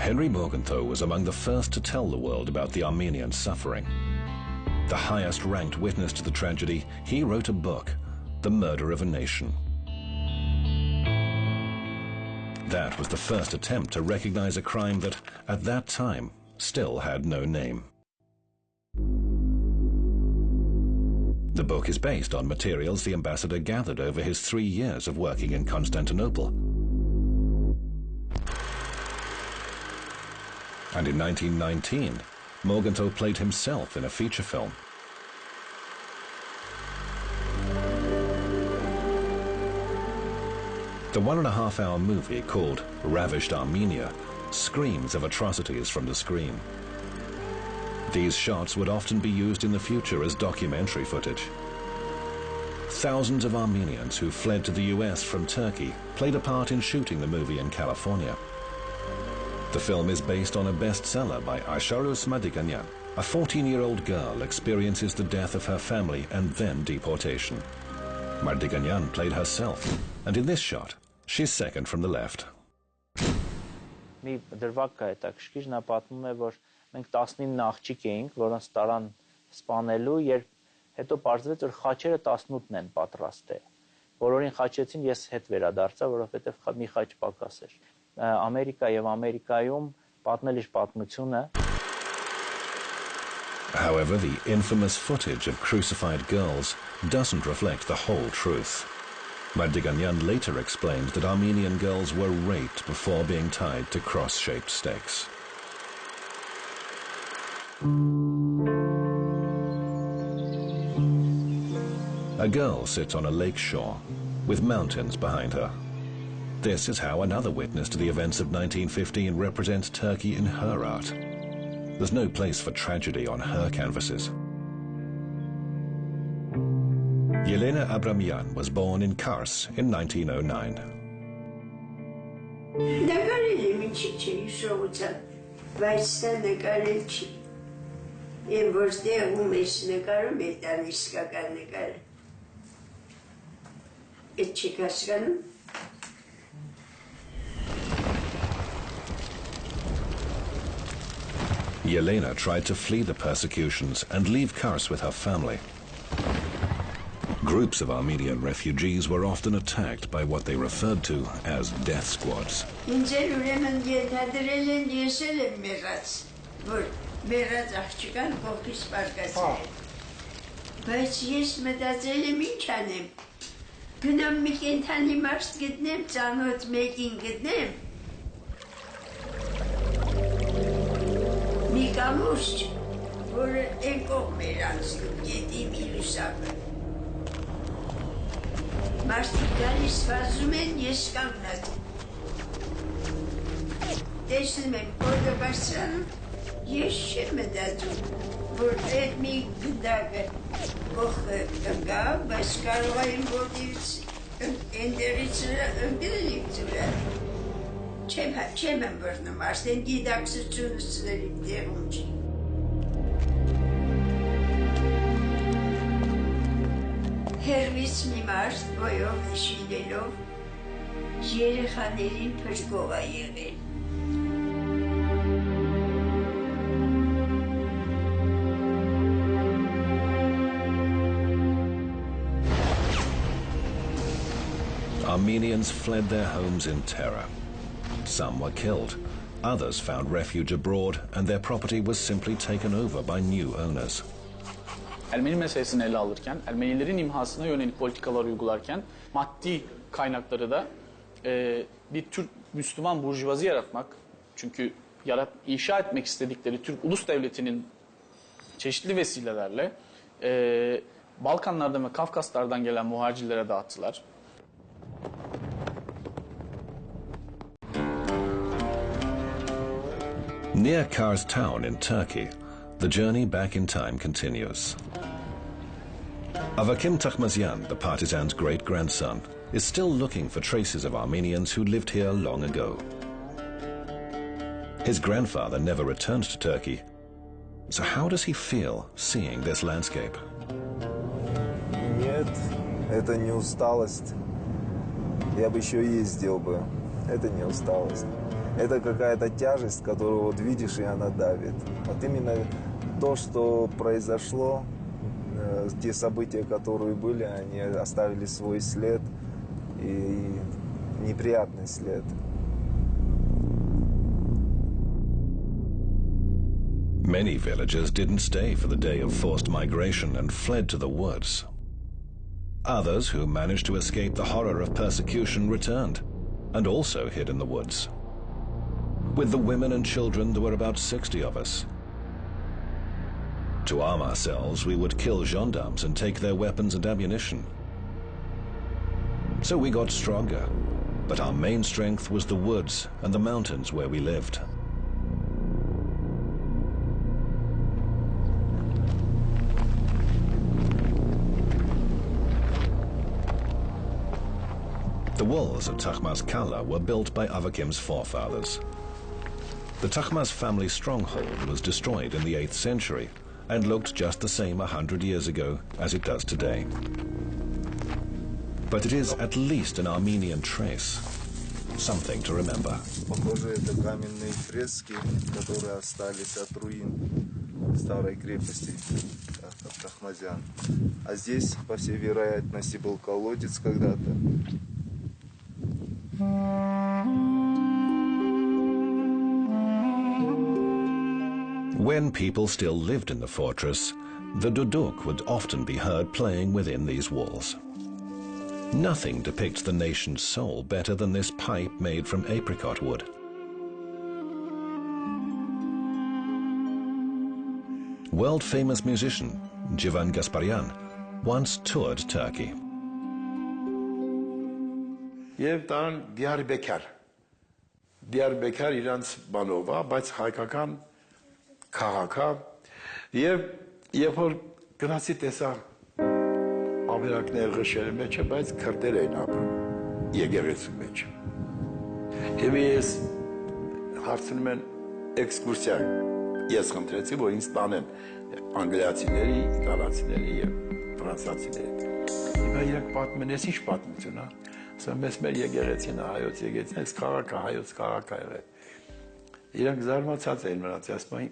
Henry Morgenthau was among the first to tell the world about the Armenian suffering. The highest ranked witness to the tragedy, he wrote a book, The Murder of a Nation. That was the first attempt to recognize a crime that, at that time, still had no name. The book is based on materials the ambassador gathered over his 3 years of working in Constantinople. And in 1919, Morgenthau played himself in a feature film. The 1.5-hour movie called Ravished Armenia screams of atrocities from the screen. These shots would often be used in the future as documentary footage. Thousands of Armenians who fled to the US from Turkey played a part in shooting the movie in California. The film is based on a bestseller by Aysharus Mardiganyan. A 14-year-old girl experiences the death of her family and then deportation. Mardiganyan played herself, and in this shot, she's second from the left. Մի դրվագ կա հետաքրքիր, նա պատմում է, որ մենք 19 աղջիկ էինք, որոնց տարան սպանելու, երբ հետո պարզվեց, որ խաչերը 18-ն են պատրաստել։ Բոլորին խաչեցին, ես հետ վերադարձա, որովհետև մի խաչ պակաս էր։ Ամերիկա եւ Ամերիկայում պատմել իր պատմությունը. However, the infamous footage of crucified girls doesn't reflect the whole truth. Mardiganyan later explained that Armenian girls were raped before being tied to cross-shaped stakes. A girl sits on a lake shore with mountains behind her. This is how another witness to the events of 1915 represents Turkey in her art. There's no place for tragedy on her canvases. Yelena Abramyan was born in Kars in 1909. Yelena tried to flee the persecutions and leave Kars with her family. Groups of Armenian refugees were often attacked by what they referred to as death squads. Հերվից մի մարդ բոյով շինելով երեխաներին փրկող է եղել։ Armenians fled their homes in terror. Some were killed, others found refuge abroad, and their property was simply taken over by new owners. Ermeni meselesini ele alırken, Ermenilerin imhasına yönelik politikalar uygularken maddi kaynakları da bir Türk Müslüman burjuvazi yaratmak, çünkü inşa etmek istedikleri Türk ulus devletinin çeşitli vesilelerle Balkanlardan ve Kafkaslardan gelen muhacirlere dağıttılar. Near Kars town in Turkey, the journey back in time continues. Avakim Takhmazyan, the partisan's great-grandson, is still looking for traces of Armenians who lived here long ago. His grandfather never returned to Turkey, so how does he feel seeing this landscape? Нет, это не усталость. Я бы еще ездил бы. Это не усталость. это какая-то тяжесть, которую вот видишь, и она давит. Вот именно то, что произошло, те события, которые были, они оставили свой след и неприятный след. Many villagers didn't stay for the day of forced migration and fled to the woods. Others who managed to escape the horror of persecution returned and also hid in the woods. With the women and children, there were about 60 of us. To arm ourselves, we would kill gendarmes and take their weapons and ammunition. So we got stronger, but our main strength was the woods and the mountains where we lived. The walls of Takhmaz Kala were built by Avakim's forefathers. The Takhmaz family stronghold was destroyed in the 8th century and looked just the same 100 years ago as it does today. But it is at least an Armenian trace, something to remember. Похоже, это каменные фрески, которые остались от руин старой крепости Тахмазян. А здесь, по всей вероятности, был колодец когда-то. When people still lived in the fortress, the duduk would often be heard playing within these walls. Nothing depicts the nation's soul better than this pipe made from apricot wood. World-famous musician Jivan Gasparyan once toured Turkey. Եվ տան Դիարբեկար իրանց բանով է, բայց հայկական քաղաք է, եւ երբ որ գնացի տեսա ավերակները ղշերի մեջ է, բայց քրդեր էին ապրում եկեղեցու մեջ։ Եվ ես հարցնում են էքսկուրսիա, ես խնդրեցի, որ ինձ տանեն անգլիացիների, իտալացիների եւ ֆրանսացիների։ Եվ իրանք պատմում են, ես ինչ պատմություն է։ Ասում ես մեր եկեղեցին է, հայոց եկեղեցին, այս քաղաքը հայոց քաղաք է եղել։ Իրանք զարմացած էին մնաց, ասում են